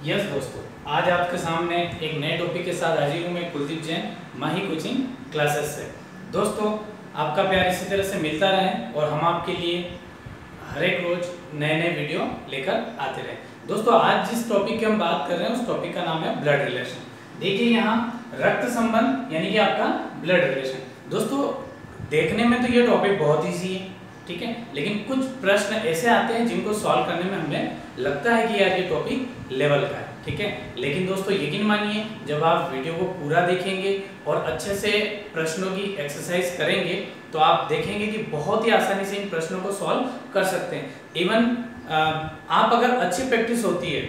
Yes दोस्तों, आज आपके सामने एक नए टॉपिक के साथ हाजिर हूँ मैं कुलदीप जैन माही कोचिंग क्लासेस से। दोस्तों, आपका प्यार इसी तरह से मिलता रहे और हम आपके लिए हर एक रोज नए नए वीडियो लेकर आते रहे। दोस्तों, आज जिस टॉपिक की हम बात कर रहे हैं उस टॉपिक का नाम है ब्लड रिलेशन। देखिए यहाँ रक्त संबंध यानी कि आपका ब्लड रिलेशन। दोस्तों, देखने में तो ये टॉपिक बहुत ईजी है, ठीक है, लेकिन कुछ प्रश्न ऐसे आते हैं जिनको सॉल्व करने में हमें लगता है कि यार ये टॉपिक लेवल का है, ठीक है। लेकिन दोस्तों यकीन मानिए, जब आप वीडियो को पूरा देखेंगे और अच्छे से प्रश्नों की एक्सरसाइज करेंगे तो आप देखेंगे कि बहुत ही आसानी से इन प्रश्नों को सॉल्व कर सकते हैं। इवन आप अगर अच्छी प्रैक्टिस होती है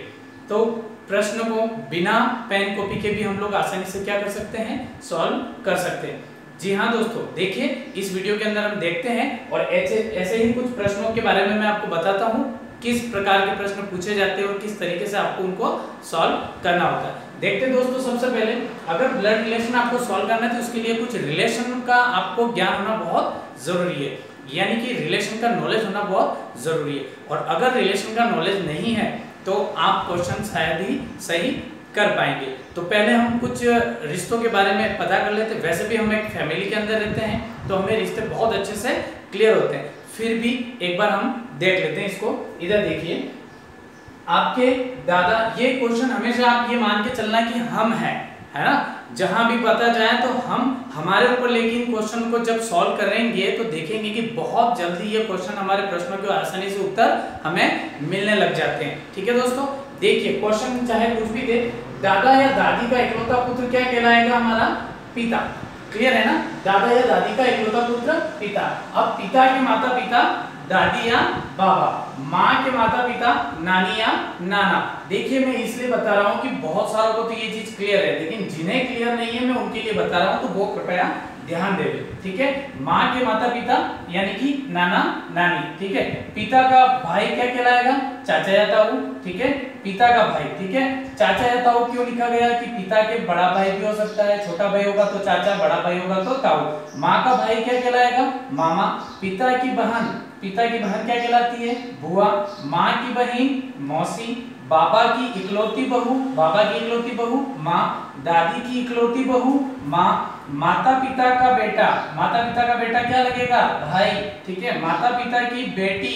तो प्रश्न को बिना पेन कॉपी के भी हम लोग आसानी से क्या कर सकते हैं, सॉल्व कर सकते हैं। जी हाँ दोस्तों, देखिए इस वीडियो के अंदर हम देखते हैं और ऐसे ही कुछ प्रश्नों के बारे में मैं आपको बताता हूँ किस प्रकार के प्रश्न पूछे जाते हैं और किस तरीके से आपको उनको सॉल्व करना होता है। देखते हैं दोस्तों, सबसे पहले अगर ब्लड रिलेशन आपको सॉल्व करना है तो उसके लिए कुछ रिलेशन का आपको ज्ञान होना बहुत जरूरी है, यानी कि रिलेशन का नॉलेज होना बहुत जरूरी है। और अगर रिलेशन का नॉलेज नहीं है तो आप क्वेश्चन शायद ही सही कर पाएंगे। तो पहले हम कुछ रिश्तों के बारे में पता कर लेते हैं। वैसे भी हम एक फैमिली के अंदर रहते हैं तो हमें रिश्ते बहुत अच्छे से क्लियर होते हैं, फिर भी एक बार हम देख लेते हैं इसको। इधर देखिए, आपके दादा, ये क्वेश्चन हमेशा आप ये मान के चलना कि हम हैं, है ना, जहां भी पता जाए तो हम हमारे ऊपर, लेकिन क्वेश्चन को जब सॉल्व करेंगे तो देखेंगे कि बहुत जल्दी ये क्वेश्चन हमारे प्रश्नों के आसानी से उत्तर हमें मिलने लग जाते हैं। ठीक है दोस्तों, देखिए क्वेश्चन चाहे कुछ भी दे, दादा या दादी का इकलौता पुत्र क्या कहलाएगा, हमारा पिता। क्लियर है ना, दादा या दादी का इकलौता पुत्र पिता। अब पिता के माता पिता दादी या बाबा, माँ के माता पिता नानी या नाना। देखिए मैं इसलिए बता रहा हूँ कि बहुत सारों को तो ये चीज क्लियर है, लेकिन जिन्हें क्लियर नहीं है मैं उनके लिए बता रहा हूँ, तो वो कृपया ध्यान देवे। ठीक है, माँ के माता पिता यानी कि नाना नानी। ठीक है, पिता का भाई क्या कहलाएगा, चाचा या ताऊ। ठीक है, पिता का भाई, ठीक है, चाचा या ताऊ क्यों लिखा गया कि पिता के बड़ा भाई भी हो सकता है, छोटा भाई होगा तो चाचा, बड़ा भाई होगा तो ताऊ। माँ का भाई क्या कहलाएगा, मामा। पिता की बहन क्या कहलाती है, बुआ। माँ की बहन मौसी। बाबा की इकलौती बहू माँ। दादी की इकलौती बहू माँ। माता पिता का बेटा क्या लगेगा, भाई। ठीक है, माता पिता की बेटी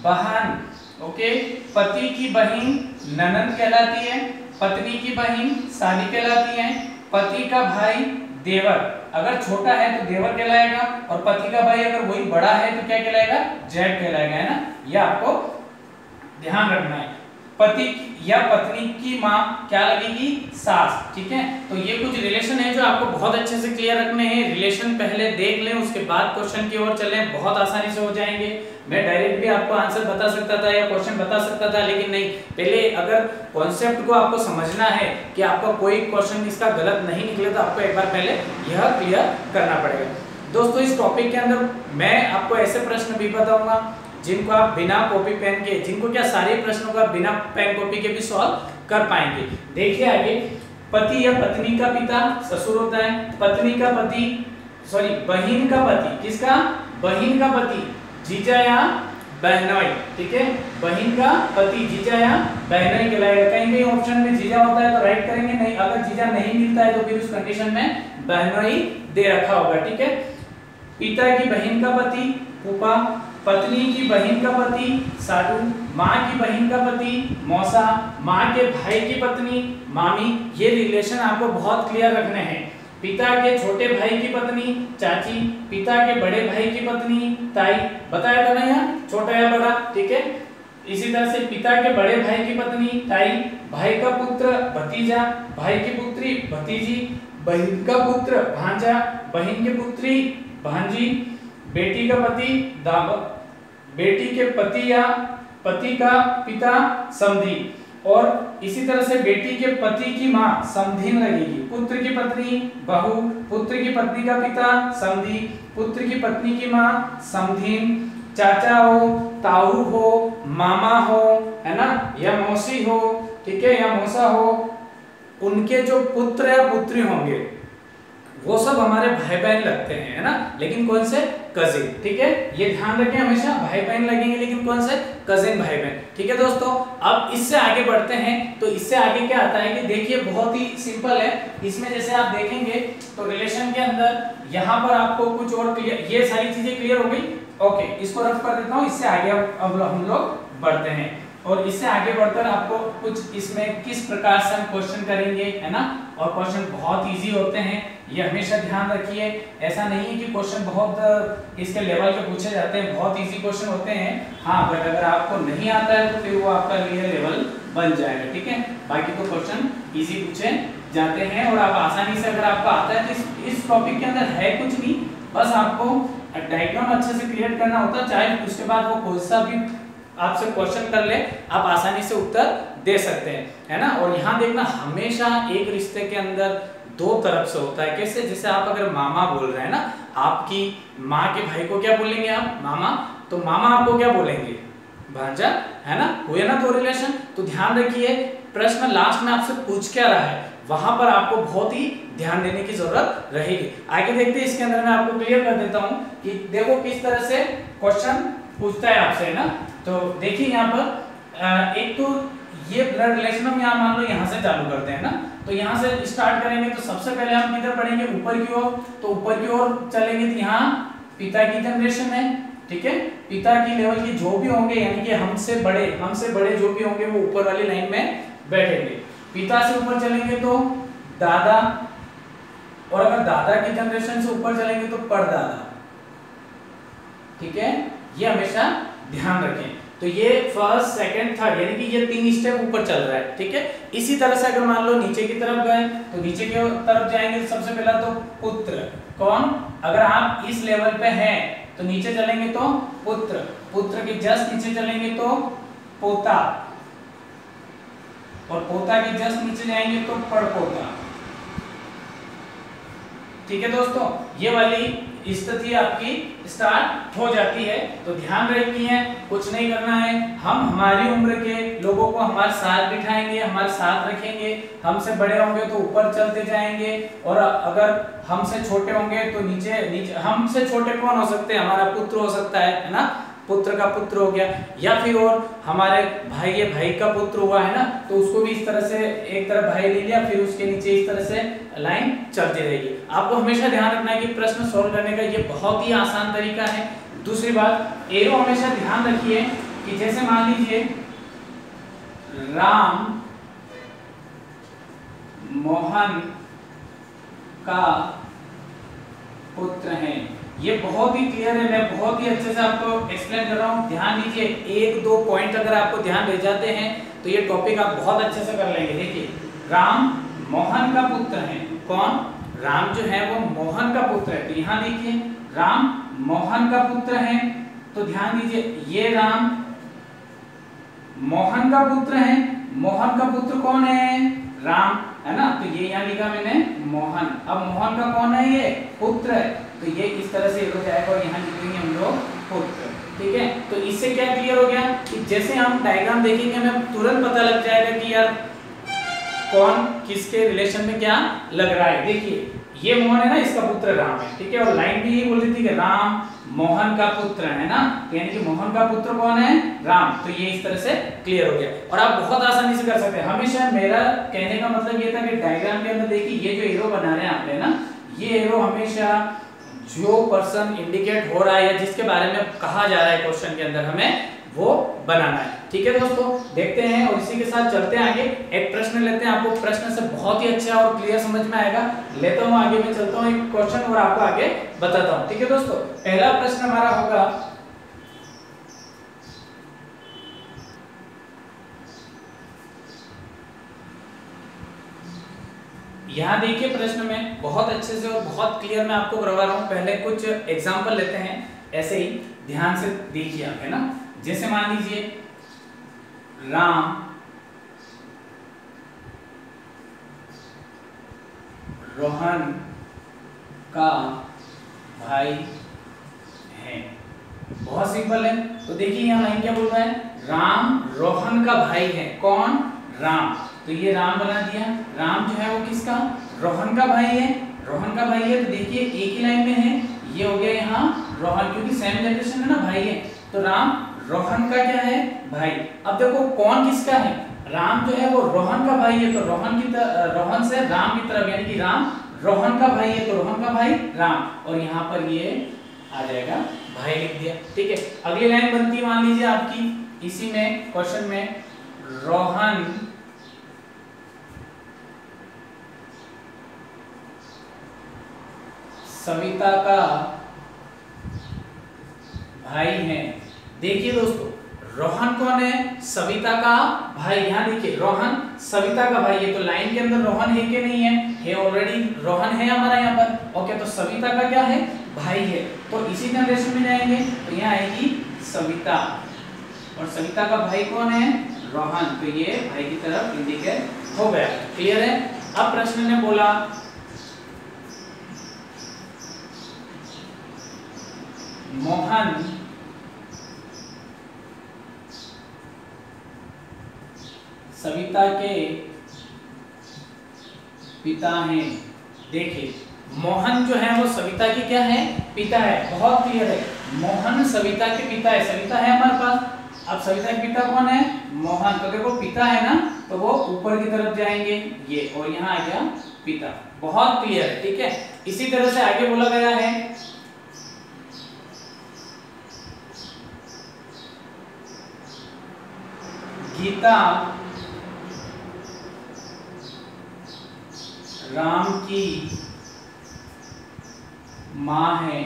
बहन। ओके, पति की बहन ननद कहलाती है, पत्नी की बहन साली कहलाती है, पति का भाई देवर, अगर छोटा है तो देवर कहलाएगा, और पति का भाई अगर वही बड़ा है तो क्या कहलाएगा, जेठ कहलाएगा, है ना। यह आपको ध्यान रखना है। पति या पत्नी की माँ क्या लगेगी, सास। ठीक है, तो ये कुछ रिलेशन है जो आपको बहुत अच्छे से क्लियर रखने हैं। रिलेशन पहले देख लें, उसके बाद क्वेश्चन की ओर चलें, बहुत आसानी से हो जाएंगे। मैं डायरेक्ट भी आपको आंसर बता सकता था या क्वेश्चन बता सकता था, लेकिन नहीं, पहले अगर कॉन्सेप्ट को आपको समझना है कि आपका कोई क्वेश्चन इसका गलत नहीं निकले तो आपको एक बार पहले यह क्लियर करना पड़ेगा। दोस्तों, इस टॉपिक के अंदर मैं आपको ऐसे प्रश्न भी बताऊंगा जिनको आप बिना कॉपी पेन के, जिनको क्या सारे प्रश्नों का बिना पेन कॉपी के भी सॉल्व कर पाएंगे। देखिए आगे, पति या पत्नी का पिता ससुर होता है, पत्नी का पति, सॉरी बहन का पति, किसका, बहन का पति जीजा या बहनोई। ठीक है, बहन का पति जीजा या बहनोई कहलाएगा। कहीं कहीं ऑप्शन में जीजा होता है तो राइट करेंगे, नहीं, अगर जीजा नहीं मिलता है तो फिर उस कंडीशन में बहनोई दे रखा होगा। ठीक है, पिता की बहन का पति फूफा, पत्नी की बहन का पति साडू, माँ की बहन का पति मौसा, माँ के भाई की पत्नी मामी। ये रिलेशन आपको बहुत क्लियर रखने हैं। पिता के छोटे भाई की पत्नी चाची, पिता के बड़े भाई की पत्नी ताई। बताया था ना यहाँ, छोटा या बड़ा। ठीक है, इसी तरह से पिता के बड़े भाई की पत्नी ताई, भाई का पुत्र भतीजा, भाई की पुत्री भतीजी, बहन का पुत्र भांजा, बहन की पुत्री भांजी, बेटी का पति दादा, बेटी के पति या पति का पिता समधी, और इसी तरह से बेटी के पति की माँ समधीन लगेगी। पुत्र की पत्नी बहू, पुत्र की पत्नी का पिता समधी, पुत्र की पत्नी की माँ समधीन, चाचा हो, ताऊ हो, मामा हो, है ना, या मौसी हो, ठीक है, या मौसा हो, उनके जो पुत्र या पुत्री होंगे वो सब हमारे भाई बहन लगते हैं, है ना, लेकिन कौन से, कजिन। ठीक है, ये ध्यान रखें, हमेशा भाई बहन लगेंगे लेकिन कौन से, कजिन भाई बहन। ठीक है दोस्तों, अब इससे आगे बढ़ते हैं। तो इससे आगे क्या आता है कि देखिए बहुत ही सिंपल है। इसमें जैसे आप देखेंगे तो रिलेशन के अंदर यहाँ पर आपको कुछ और क्लियर, ये सारी चीजें क्लियर हो गई। ओके, इसको रफ कर देता हूँ। इससे आगे अब हम लोग बढ़ते हैं और इससे आगे बढ़कर आपको कुछ इसमें किस प्रकार से हम क्वेश्चन करेंगे, है ना, और क्वेश्चन बहुत इजी होते हैं, ये हमेशा ध्यान रखिए। ऐसा नहीं है कि क्वेश्चन बहुत इसके लेवल के पूछे जाते हैं, बहुत इजी क्वेश्चन होते हैं। हाँ, बट अगर आपको नहीं आता है तो फिर वो आपका रियल लेवल बन जाएगा। ठीक है, बाकी तो क्वेश्चन इजी पूछे जाते हैं और आप आसानी से, अगर आपको आता है तो इस टॉपिक के अंदर है कुछ नहीं, बस आपको डायग्राम अच्छे से क्रिएट करना होता है। चाहे उसके बाद वो कोई सा भी आपसे क्वेश्चन कर ले, आप आसानी से उत्तर दे सकते हैं, है ना। और यहाँ देखना, हमेशा एक रिश्ते के अंदर दो तरफ से होता है। कैसे, जैसे आप अगर मामा बोल रहे हैं ना, आपकी माँ के भाई को क्या बोलेंगे आप, मामा, तो मामा आपको क्या बोलेंगे, भांजा, है ना, हुए ना दो रिलेशन। तो ध्यान रखिए, प्रश्न लास्ट में आपसे पूछ क्या रहा है, वहां पर आपको बहुत ही ध्यान देने की जरूरत रहेगी। आगे देखते हैं, इसके अंदर मैं आपको क्लियर कर देता हूं कि देखो किस तरह से क्वेश्चन पूछता है आपसे, है ना। तो देखिए यहाँ पर एक तो ये ब्लड रिलेशन हम यहाँ मान लो यहाँ से चालू करते हैं ना, तो यहाँ से स्टार्ट करेंगे तो सबसे पहले हम किधर पढ़ेंगे, ऊपर की ओर। तो ऊपर की ओर चलेंगे तो यहाँ पिता की जनरेशन है। ठीक है, पिता की लेवल के जो भी होंगे, यानी कि हमसे बड़े जो भी होंगे वो ऊपर वाली लाइन में बैठेंगे। पिता से ऊपर चलेंगे तो दादा, और अगर दादा की जनरेशन से ऊपर चलेंगे तो परदादा। ठीक है, ये हमेशा ध्यान रखें। तो ये फर्स्ट, सेकंड, थर्ड, यानी कि ये 3 स्टेप ऊपर चल रहा है। ठीक है, इसी तरह से अगर मान लो नीचे की तरफ गए तो नीचे की तरफ जाएंगे तो सबसे पहला तो पुत्र, कौन, अगर आप इस लेवल पे हैं तो नीचे चलेंगे तो पुत्र, पुत्र के जस्ट नीचे चलेंगे तो पोता, और पोता के जस्ट नीचे जाएंगे तो पड़पोता। ठीक है दोस्तों, ये वाली स्थिति आपकी स्टार्ट हो जाती है। तो ध्यान रखिए, कुछ नहीं करना है, हम हमारी उम्र के लोगों को हमारे साथ बिठाएंगे, हमारे साथ रखेंगे। हमसे बड़े होंगे तो ऊपर चलते जाएंगे, और अगर हमसे छोटे होंगे तो नीचे नीचे। हमसे छोटे कौन हो सकते हैं, हमारा पुत्र हो सकता है ना, पुत्र का पुत्र हो गया, या फिर और हमारे भाई का पुत्र हुआ, है ना, तो उसको भी इस तरह से एक तरफ भाई ले लिया, फिर उसके नीचे इस तरह से लाइन चलती रहेगी। आपको हमेशा ध्यान रखना है कि प्रश्न सॉल्व करने का ये बहुत ही आसान तरीका है। दूसरी बात, एरो हमेशा ध्यान रखिए कि जैसे मान लीजिए राम मोहन का पुत्र है, ये बहुत ही क्लियर है, मैं बहुत ही अच्छे से आपको एक्सप्लेन कर रहा हूँ। ध्यान दीजिए, 1-2 पॉइंट अगर आपको ध्यान रह जाते हैं तो ये टॉपिक आप बहुत अच्छे से कर लेंगे। देखिए, राम मोहन का पुत्र है, कौन, राम जो है वो मोहन का पुत्र है। तो यहाँ देखिए, राम मोहन का पुत्र है, तो ध्यान दीजिए, ये राम मोहन का पुत्र है। मोहन का पुत्र कौन है, राम, है ना, तो ये यहाँ लिखा मैंने मोहन। अब मोहन का कौन है, ये पुत्र है, तो ये इस तरह से हो जाएगा और यहाँ लिखेंगे हम लोग पुत्र। ठीक है, तो इससे क्या क्लियर हो गया कि जैसे हम डायग्राम देखेंगे हमें तुरंत पता लग जाएगा कि यार कौन किसके रिलेशन में क्या लग रहा है। देखिए, ये मोहन है ना, इसका पुत्र राम है। ठीक है, और लाइन भी ये बोल रही थी कि राम मोहन का पुत्र है ना, यानी कि मोहन का पुत्र कौन है, राम। तो ये इस तरह से क्लियर हो गया और आप बहुत आसानी से कर सकते हैं। हमेशा मेरा कहने का मतलब ये था कि डायग्राम के अंदर देखिए, ये जो एरो बना रहे हैं आप, है ना, ये एरो हमेशा जो पर्सन इंडिकेट हो रहा है या जिसके बारे में कहा जा रहा है क्वेश्चन के अंदर, हमें वो बनाना है। ठीक है दोस्तों, देखते हैं और इसी के साथ चलते हैं आगे। एक प्रश्न लेते हैं, आपको प्रश्न से बहुत ही अच्छा और क्लियर समझ में आएगा। लेता हूं आगे, मैं चलता हूं एक क्वेश्चन और आपको आगे बताता हूं। ठीक है दोस्तों, पहला प्रश्न हमारा होगा, यहाँ देखिए प्रश्न में बहुत अच्छे से और बहुत क्लियर मैं आपको करवा रहा हूँ। पहले कुछ एग्जाम्पल लेते हैं, ऐसे ही ध्यान से देखिए आप, है ना। जैसे मान लीजिए राम रोहन का भाई है, बहुत सिंपल है। तो देखिए यहाँ लाइन क्या बोल रहा है, राम रोहन का भाई है, कौन, राम। तो ये राम बना दिया, राम जो है वो किसका, रोहन का भाई है। रोहन का भाई है, तो देखिए एक ही लाइन में है, ये हो गया यहाँ रोहन, क्योंकि सेम जनरेशन है ना, भाई है, तो राम रोहन का क्या है, भाई। अब देखो कौन किसका है, राम जो है वो रोहन का भाई है, तो रोहन से राम की तरफ, यानी कि राम रोहन का भाई है, तो रोहन का भाई राम, और यहाँ पर ये आ जाएगा भाई लिख दिया, ठीक है। अगली लाइन बनती है, मान लीजिए आपकी इसी में क्वेश्चन में, रोहन सविता का भाई है। देखिए दोस्तों, रोहन कौन है, सविता का भाई। यहाँ देखिए रोहन सविता का भाई है, तो लाइन के अंदर रोहन है कि नहीं है ऑलरेडी रोहन है हमारा यहाँ पर, ओके। तो सविता का क्या है, भाई है, तो इसी जनरेशन में जाएंगे, तो यहाँ आएगी सविता, और सविता का भाई कौन है, रोहन, तो ये भाई की तरफ इंडिकेट हो गया। क्लियर है। अब प्रश्न ने बोला मोहन सविता के पिता हैं। देखिए मोहन जो है वो सविता की क्या है, पिता है, बहुत क्लियर है, मोहन सविता के पिता है, सविता है हमारे पास। अब सविता के पिता कौन है, मोहन, तो देखो पिता है ना, तो वो ऊपर की तरफ जाएंगे ये, और यहाँ आ गया पिता, बहुत क्लियर है, ठीक है। इसी तरह से आगे बोला गया है गीता राम की माँ है।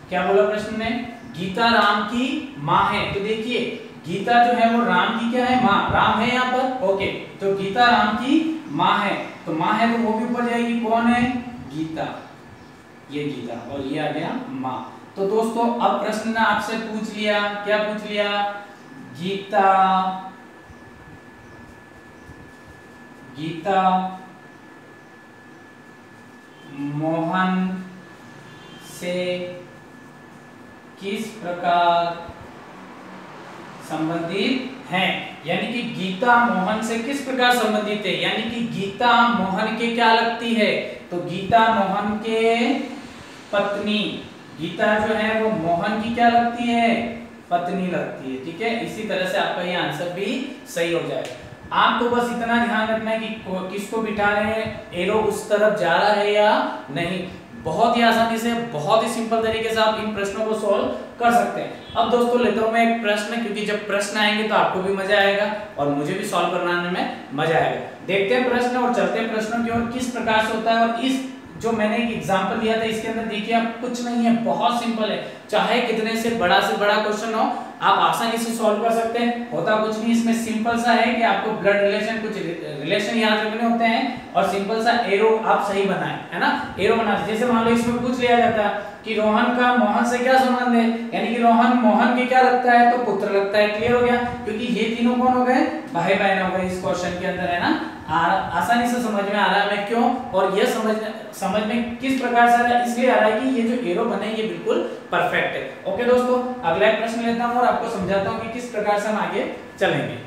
क्या बोला प्रश्न में, गीता राम की माँ है, तो देखिए गीता जो है वो राम की क्या है, माँ, राम है यहाँ पर, ओके। तो गीता राम की माँ है, तो माँ है तो वो भी ऊपर जाएगी, कौन है, गीता, ये गीता, और ये आ गया माँ। तो दोस्तों अब प्रश्न ने आपसे पूछ लिया, क्या पूछ लिया, गीता मोहन से किस प्रकार संबंधित हैं, यानी कि गीता मोहन से किस प्रकार संबंधित है, यानी कि गीता मोहन के क्या लगती है, तो गीता मोहन के पत्नी, गीता जो है वो मोहन की क्या लगती है, पत्नी लगती है, ठीक है। इसी तरह से आपका ये आंसर भी सही हो जाएगा। आपको बस इतना ध्यान रखना है कि किसको बिठा रहे हैं, एरो उस तरफ जा रहा है या नहीं। बहुत ही आसानी से, बहुत ही सिंपल तरीके से आप इन प्रश्नों को सॉल्व कर सकते हैं। अब दोस्तों लेता हूं मैं एक प्रश्न, क्योंकि जब प्रश्न आएंगे तो आपको भी मजा आएगा और मुझे भी सॉल्व कराने में मजा आएगा। देखते हैं प्रश्न और चलते हैं प्रश्नों की ओर, किस प्रकार से होता है। और इस जो मैंने एक एग्जांपल दिया था इसके अंदर देखिए आप, कुछ नहीं है, बहुत सिंपल है, चाहे कितने से बड़ा क्वेश्चन हो आप आसानी से सॉल्व कर सकते हैं। होता कुछ नहीं इसमें, सिंपल सा है कि आपको ब्लड रिलेशन, कुछ रिलेशन याद रखने होते हैं, और सिंपल सा एरो आप सही बनाएं, है ना, एरो बना। जैसे मान लो इसमें पूछ लिया जाता है कि रोहन का मोहन से क्या संबंध है, यानी कि रोहन मोहन के क्या लगता है, तो पुत्र लगता है। क्लियर हो गया, क्योंकि ये तीनों कौन हो गए, भाई बहन हो गए इस क्वेश्चन के अंदर, है ना। आसानी से समझ में आ रहा है हमें क्यों, और यह समझ में किस प्रकार से आ रहा है, इसलिए आ रहा है कि ये जो एरो बने ये बिल्कुल परफेक्ट है। ओके दोस्तों, अगला एक प्रश्न लेता हूं और आपको समझाता हूं कि किस प्रकार से हम आगे चलेंगे।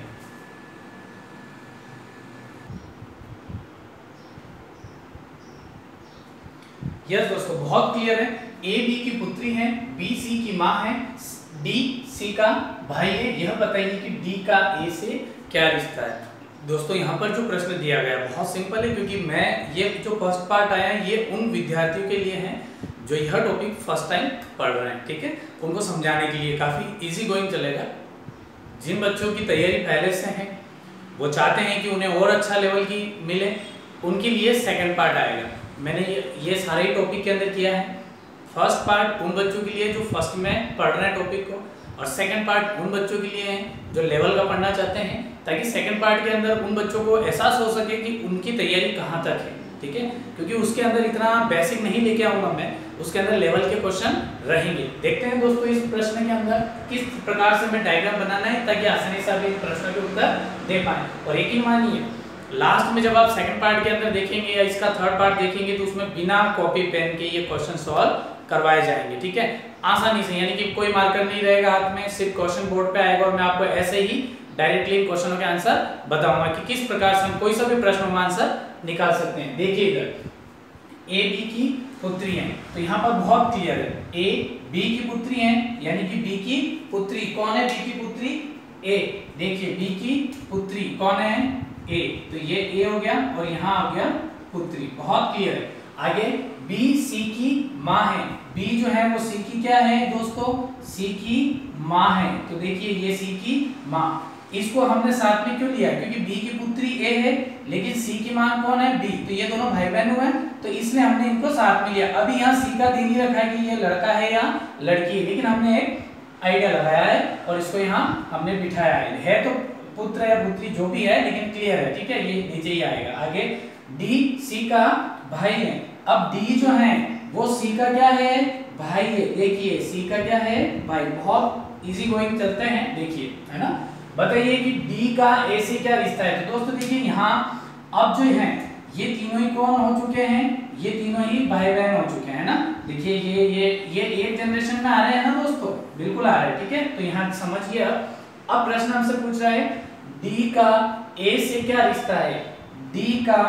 यस दोस्तों, बहुत क्लियर है, ए बी की पुत्री है, बी सी की माँ है, डी सी का भाई है। यह बताइए कि डी का ए से क्या रिश्ता है। दोस्तों यहाँ पर जो प्रश्न दिया गया बहुत सिंपल है, क्योंकि मैं ये जो फर्स्ट पार्ट आया है ये उन विद्यार्थियों के लिए है जो यह टॉपिक फर्स्ट टाइम पढ़ रहे हैं, ठीक है। उनको समझाने के लिए काफ़ी इजी गोइंग चलेगा। जिन बच्चों की तैयारी पहले से है, वो चाहते हैं कि उन्हें और अच्छा लेवल की मिले, उनके लिए सेकंड पार्ट आएगा। मैंने ये सारे टॉपिक के अंदर किया है। फर्स्ट पार्ट उन बच्चों के लिए जो फर्स्ट में पढ़ रहे हैं टॉपिक को, और सेकंड पार्ट उन बच्चों के लिए है जो लेवल का पढ़ना चाहते हैं, ताकि सेकंड पार्ट के अंदर उन बच्चों को एहसास हो सके कि उनकी तैयारी कहाँ तक है, ठीक है। क्योंकि उसके अंदर इतना बेसिक नहीं लेके आऊँगा मैं, उसके अंदर लेवल के क्वेश्चन रहेंगे। देखते हैं दोस्तों इस प्रश्न के अंदर किस प्रकार से हमें डायग्राम बनाना है, ताकि आसानी से आप इन प्रश्नों के उत्तर दे पाएँ। और यकीन मानिए लास्ट में जब आप सेकंड पार्ट के अंदर देखेंगे या इसका थर्ड पार्ट देखेंगे, तो उसमें बिना कॉपी पेन के ये क्वेश्चन सॉल्व करवाए जाएंगे, ठीक है, आसानी से। यानी कि कोई मार्कर नहीं रहेगा हाथ में, सिर्फ क्वेश्चन बोर्ड पे आएगा और मैं आपको ऐसे ही डायरेक्टली क्वेश्चनों के आंसर बताऊंगा कि किस प्रकार से हम कोई सा भी प्रश्न का आंसर निकाल सकते हैं। देखिए इधर ए बी की पुत्री है। तो यहाँ पर बहुत क्लियर है, ए बी की पुत्री है, यानी कि बी की पुत्री कौन है? बी की पुत्री ए। देखिए बी की पुत्री कौन है? ए। तो ये ए हो गया और यहाँ आ गया पुत्री, बहुत क्लियर है। आगे बी सी की माँ है, बी जो है वो सी की क्या है दोस्तों? सी की माँ है। तो देखिए ये सी की माँ, इसको हमने साथ में क्यों लिया? क्योंकि बी की पुत्री ए है लेकिन सी की माँ कौन है? बी। तो ये दोनों भाई बहन हुए, तो इसलिए हमने इनको साथ में लिया। अभी यहाँ सी का ध्यान रखा है कि ये लड़का है या लड़की है, लेकिन हमने एक आइडिया लगाया है और इसको यहाँ हमने बिठाया है तो पुत्र या पुत्री जो भी है, लेकिन क्लियर है, ठीक है, ये नीचे ही आएगा। आगे डी सी का भाई है, अब डी जो है वो सी का क्या है? भाई है। देखिए सी का क्या है? भाई। बहुत इजी गोइंग चलते हैं, देखिए, है ना। बताइए कि डी का ए से क्या रिश्ता है? तो दोस्तों देखिए यहाँ अब जो है ये तीनों ही कौन हो चुके हैं? ये तीनों ही भाई बहन हो चुके हैं ना। देखिए ये एक जनरेशन में आ रहे हैं ना दोस्तों, बिल्कुल आ रहे हैं, ठीक है। तो यहाँ समझिए, अब प्रश्न हमसे पूछ रहा है डी का ए से क्या रिश्ता है? डी का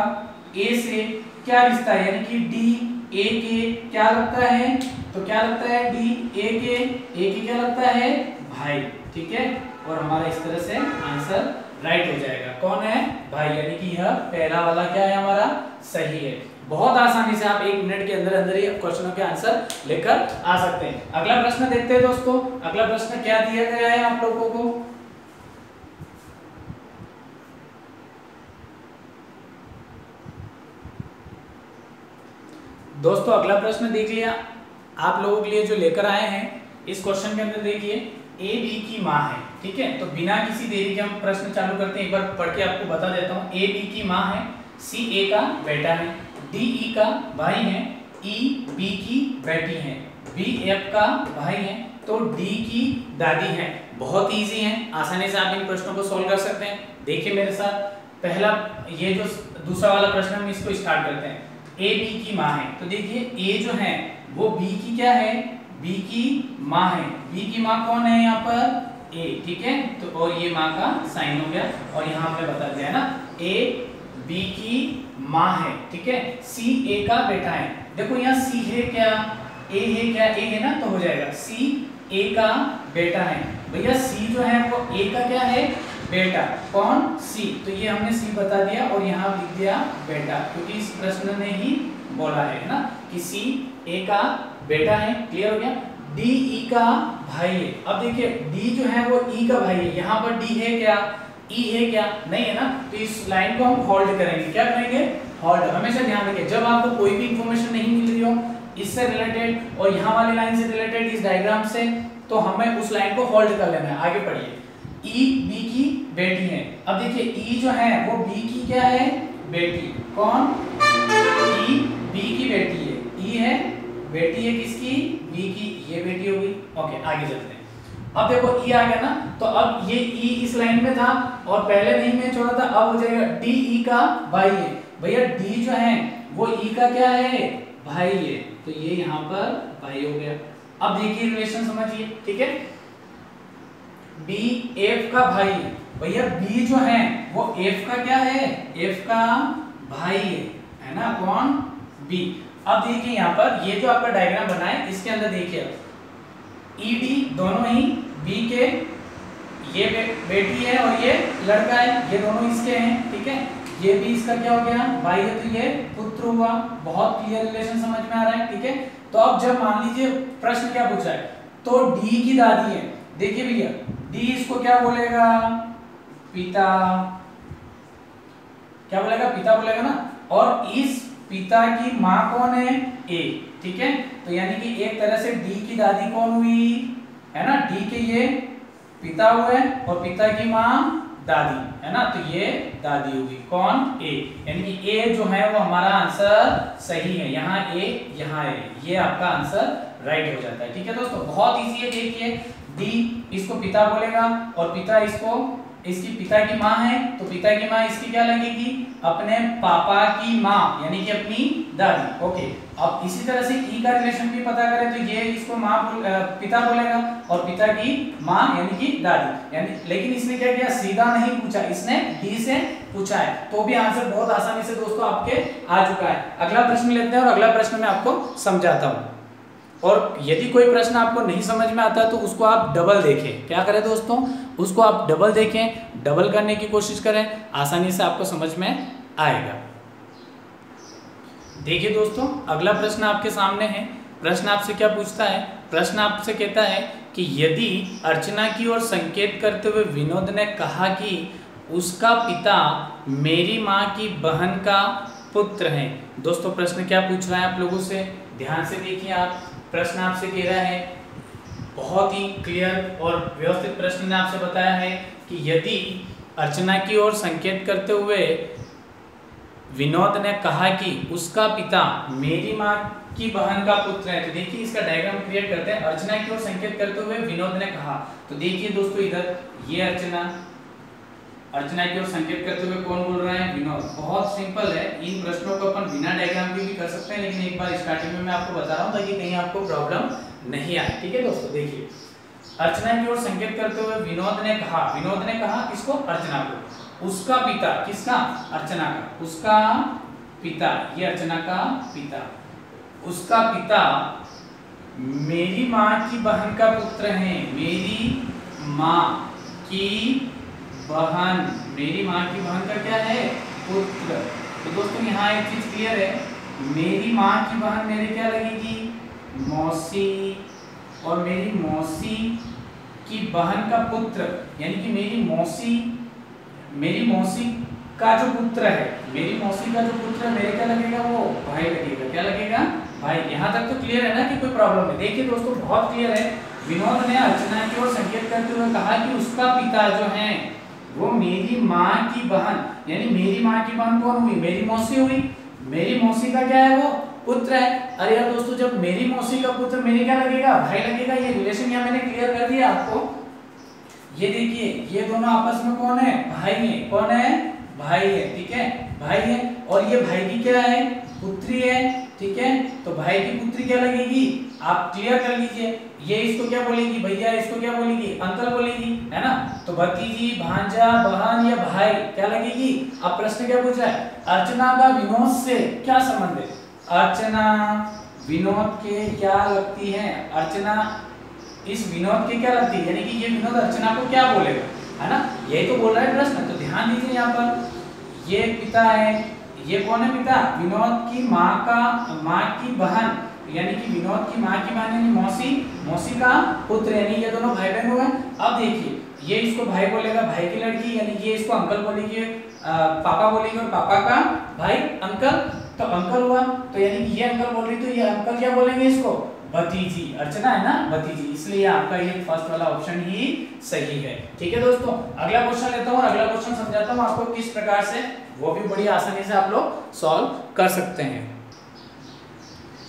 ए से क्या रिश्ता है? यानी कि डी ए के क्या लगता है? तो क्या लगता है? डी ए के क्या लगता है? भाई, ठीक है। और हमारा इस तरह से आंसर राइट हो जाएगा। कौन है? भाई, यानी कि यह पहला वाला क्या है हमारा? सही है। बहुत आसानी से आप 1 मिनट के अंदर अंदर ही क्वेश्चनों के आंसर लेकर आ सकते हैं। अगला प्रश्न देखते हैं दोस्तों। अगला प्रश्न क्या दिया गया है आप लोगों को? दोस्तों अगला प्रश्न देख लिया आप लोगों के लिए जो लेकर आए हैं। इस क्वेश्चन के अंदर देखिए ए बी की माँ है, ठीक है। तो बिना किसी देरी के हम प्रश्न चालू करते हैं। एक बार पढ़ के आपको बता देता हूँ। ए बी की माँ है, सी ए का बेटा है, डी ई का भाई है, ई बी की बेटी है, बी एफ का भाई है, तो डी की दादी है। बहुत इजी है, आसानी से आप इन प्रश्नों को सॉल्व कर सकते हैं। देखिए मेरे साथ, पहला ये जो दूसरा वाला प्रश्न हम इसको स्टार्ट करते हैं। ए बी की माँ है, तो देखिए ए जो है वो बी की क्या है? बी की माँ है। बी की माँ कौन है यहाँ पर? ए, ठीक है। तो और ये माँ का साइन हो गया और यहाँ हमने बता दिया है ना, ए बी की माँ है, ठीक है। सी ए का बेटा है। देखो यहाँ सी है क्या? ए है क्या? ए है ना, तो हो जाएगा सी ए का बेटा है। भैया सी जो है वो ए का क्या है? बेटा। कौन? सी। तो ये हमने सी बता दिया और यहाँ लिख दिया बेटा, क्योंकि इस प्रश्न ने ही बोला है ना कि सी ए का बेटा है। क्लियर हो गया? डी ई का भाई है। अब देखिए डी जो है वो ई का भाई है। यहाँ पर डी है क्या? ई है क्या? नहीं है ना। तो इस लाइन को हम होल्ड करेंगे। क्या करेंगे? होल्ड। हमेशा ध्यान रखिए, जब आपको कोई भी इंफॉर्मेशन नहीं मिल रही हो इससे रिलेटेड और यहाँ वाली लाइन से रिलेटेड, इस डायग्राम से, तो हमें उस लाइन को होल्ड कर लेना है। आगे पढ़िए। ई बी की बेटी है। अब देखिए ई जो है वो बी की क्या है? बेटी। कौन? ई बी की बेटी है। ई है बेटी है किसकी? बी की। ये बेटी होगी। ओके, आगे चलते हैं। अब देखो ई आ गया ना, तो अब ये ई इस लाइन में था और पहले नहीं मैं छोड़ा था, अब हो जाएगा डी ई का भाई है। भैया डी जो है वो ई का क्या है? भाई है। तो ये यहाँ पर भाई हो गया। अब देखिए रिलेशन समझिए, ठीक है। बी एफ का भाई है। भैया बी जो है वो एफ का क्या है? एफ का भाई है ना। कौन? बी। अब देखिए यहाँ पर ये जो आपका डायग्राम बना है इसके अंदर देखिए ई डी दोनों ही बी के, ये बेटी है और ये लड़का है, ये दोनों इसके हैं, ठीक है। ये भी इसका क्या हो गया? भाई है, तो ये पुत्र हुआ। बहुत क्लियर रिलेशन समझ में आ रहा है, ठीक है। तो अब जब मान लीजिए प्रश्न क्या पूछा है, तो डी की दादी है। देखिए भैया डी इसको क्या बोलेगा? पिता। क्या बोलेगा? पिता बोलेगा ना। और इस पिता की माँ कौन है? ए, ठीक है। तो यानी कि एक तरह से डी की दादी कौन हुई? है ना, डी के ये पिता हुए और पिता की माँ दादी, है ना। तो ये दादी होगी। कौन? ए। यानी कि ए जो है वो हमारा आंसर सही है। यहाँ ए, यहाँ ए, ये आपका आंसर राइट हो जाता है, ठीक है दोस्तों। बहुत इजी है। देखिए डी इसको पिता बोलेगा और पिता इसको इसकी पिता की माँ है तो पिता की माँ इसकी क्या लगेगी, अपने पापा की माँ यानी कि अपनी दादी। ओके, अब इसी तरह से ई का रिलेशन भी पता करें तो ये इसको पिता बोलेगा और पिता की माँ यानी कि दादी यानी, लेकिन इसने क्या किया, सीधा नहीं पूछा, इसने डी से पूछा है, तो भी आंसर बहुत आसानी से दोस्तों आपके आ चुका है। अगला प्रश्न लेते हैं और अगला प्रश्न मैं आपको समझाता हूँ। और यदि कोई प्रश्न आपको नहीं समझ में आता तो उसको आप डबल देखें। क्या करें दोस्तों, उसको आप डबल देखें, डबल करने की कोशिश करें, आसानी से आपको समझ में आएगा। देखिए दोस्तों, अगला प्रश्न आपके सामने है। प्रश्न आपसे क्या पूछता है, प्रश्न आपसे कहता है कि यदि अर्चना की ओर संकेत करते हुए विनोद ने कहा कि उसका पिता मेरी माँ की बहन का पुत्र है। दोस्तों प्रश्न क्या पूछ रहा है आप लोगों से, ध्यान से देखिए आप। प्रश्न आपसे कह रहा है, बहुत ही क्लियर और व्यवस्थित प्रश्न ने आपसे बताया है कि यदि अर्चना की ओर संकेत करते हुए विनोद ने कहा कि उसका पिता मेरी माँ की बहन का पुत्र है, तो देखिए इसका डायग्राम क्रिएट करते हैं। अर्चना की ओर संकेत करते हुए विनोद ने कहा, तो देखिए दोस्तों इधर ये अर्चना की ओर संकेत करते हुए कौन बोल रहा है, विनोद। बहुत सिंपल है, इन प्रश्नों को अपन बिना डायग्राम के भी कर सकते हैं, लेकिन एक बार स्टार्टिंग में मैं आपको बता रहा हूं ताकि कहीं आपको प्रॉब्लम नहीं आए। ठीक है दोस्तों, देखिए अर्चना की ओर संकेत करते हुए विनोद ने कहा किसको, अर्चना को, उसका पिता, किसका, अर्चना का, उसका पिता, ये अर्चना का पिता, उसका पिता मेरी माँ की बहन का पुत्र है। मेरी माँ की बहन, मेरी माँ की बहन का क्या है, पुत्र। तो दोस्तों यहाँ एक चीज क्लियर है, मेरी माँ की बहन मेरे क्या लगेगी, मौसी, और मेरी मौसी की बहन का पुत्र यानी कि मेरी मौसी का जो पुत्र है, मेरी मौसी का जो पुत्र है मेरे क्या लगेगा, वो भाई लगेगा। क्या लगेगा, भाई। यहाँ तक तो क्लियर है ना कि कोई प्रॉब्लम नहीं। देखिए दोस्तों बहुत क्लियर है, विनोद ने अर्चना की ओर संकेत करते हुए कहा कि उसका पिता जो है वो मेरी माँ की बहन, यानी मेरी माँ की बहन कौन हुई, मेरी मौसी हुई। मेरी मौसी का क्या है, वो पुत्र है। अरे यार दोस्तों, जब मेरी मौसी का पुत्र मेरे क्या लगेगा, भाई लगेगा। ये रिलेशन यहाँ मैंने क्लियर कर दिया आपको। ये देखिए, ये दोनों आपस में कौन है, भाई है। कौन है, भाई है। ठीक है, भाई है, और ये भाई की क्या है, पुत्री है। ठीक है, तो भाई की पुत्री क्या लगेगी, आप क्लियर कर लीजिए। ये इसको क्या बोलेगी, भैया, इसको क्या बोलेगी, अंकल बोलेगी, है ना। तो भतीजी, भांजा, बहन या भाई क्या लगेगी। अब प्रश्न क्या पूछ रहा है, अर्चना का विनोद से क्या संबंध है। अर्चना विनोद के क्या लगती है, अर्चना इस विनोद के क्या लगती है, यानी कि ये विनोद अर्चना को क्या बोलेगा, है ना। यही तो बोल रहा है प्रश्न। तो ध्यान दीजिए यहाँ पर, ये पिता है, ये कौन है पिता, विनोद की माँ की बहन, यानी कि विनोद की माँ की बहन यानी मौसी का पुत्र, यानी ये दोनों भाई बहन हुए। अब देखिए, ये इसको भाई बोलेगा, भाई की लड़की, यानी ये इसको अंकल बोलेगी, पापा बोलेगी, और पापा का भाई अंकल, तो अंकल हुआ। तो यानी कि ये अंकल बोल रही, तो ये अंकल क्या बोलेंगे इसको, भतीजी। अर्चना है ना, भतीजी, इसलिए आपका ये फर्स्ट वाला ऑप्शन ही सही है। ठीक है दोस्तों, अगला क्वेश्चन लेता हूँ और अगला क्वेश्चन समझाता हूँ आपको किस प्रकार से, वो भी बड़ी आसानी से आप लोग सॉल्व कर सकते हैं।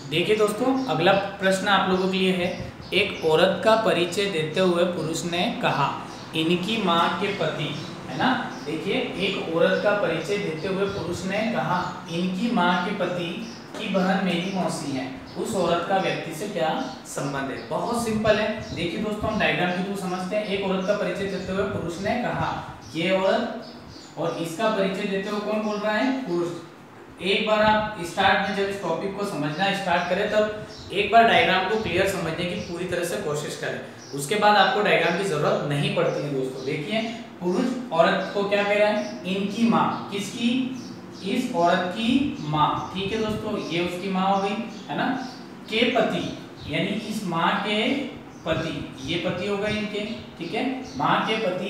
देखिए दोस्तों, अगला प्रश्न आप लोगों के लिए है, एक औरत का परिचय देते हुए पुरुष ने कहा इनकी माँ के पति, है ना। देखिए, एक औरत का परिचय देते हुए पुरुष ने कहा इनकी माँ के पति की बहन मेरी मौसी है, उस औरत का व्यक्ति से क्या संबंध है। बहुत सिंपल है। देखिए दोस्तों, हम डायग्राम के थ्रू समझते हैं। एक औरत का परिचय देते हुए पुरुष ने कहा, ये औरत और इसका परिचय देते हुए कौन बोल रहा है, पुरुष। एक बार आप स्टार्ट में जब इस टॉपिक को समझना स्टार्ट करें तब एक बार डायग्राम को क्लियर समझने की पूरी तरह से कोशिश करें, उसके बाद आपको डायग्राम की जरूरत नहीं पड़ती है दोस्तों। देखिए, पुरुष औरत को क्या कह रहा है, इनकी माँ, किसकी, इस औरत की माँ। ठीक है दोस्तों, ये उसकी माँ हो गई, है ना। के पति, यानी इस माँ के पति, ये पति हो गए इनके। ठीक है, माँ के पति